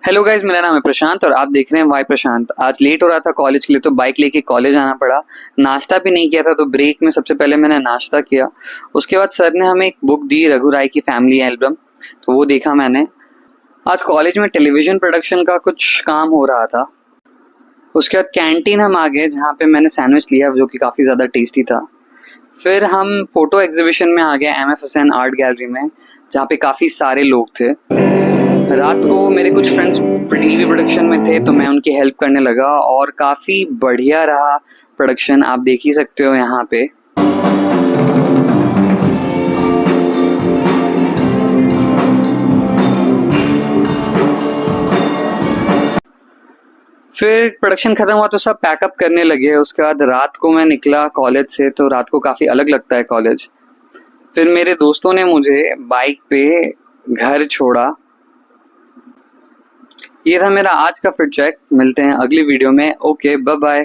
Hello guys, मेरा नाम है प्रशांत और आप देख रहे हैं वाई प्रशांत। आज लेट हो रहा था कॉलेज के लिए तो बाइक लेके कॉलेज आना पड़ा। नाश्ता भी नहीं किया था तो ब्रेक में सबसे पहले मैंने नाश्ता किया। उसके बाद सर ने हमें एक बुक दी, रघु राय की फैमिली एल्बम, तो वो देखा मैंने। आज कॉलेज में टेलीविजन प्रोडक्शन का कुछ काम हो रहा था। उसके बाद कैंटीन हम आ गए जहाँ पे मैंने सैंडविच लिया जो कि काफ़ी ज़्यादा टेस्टी था। फिर हम फोटो एग्जीबिशन में आ गए MF हुसैन आर्ट गैलरी में, जहाँ पे काफ़ी सारे लोग थे। रात को मेरे कुछ फ्रेंड्स टीवी प्रोडक्शन में थे तो मैं उनकी हेल्प करने लगा और काफ़ी बढ़िया रहा प्रोडक्शन, आप देख ही सकते हो यहाँ पे। फिर प्रोडक्शन ख़त्म हुआ तो सब पैकअप करने लगे। उसके बाद रात को मैं निकला कॉलेज से, तो रात को काफ़ी अलग लगता है कॉलेज। फिर मेरे दोस्तों ने मुझे बाइक पे घर छोड़ा। ये था मेरा आज का फिट चेक। मिलते हैं अगली वीडियो में। Okay, bye bye.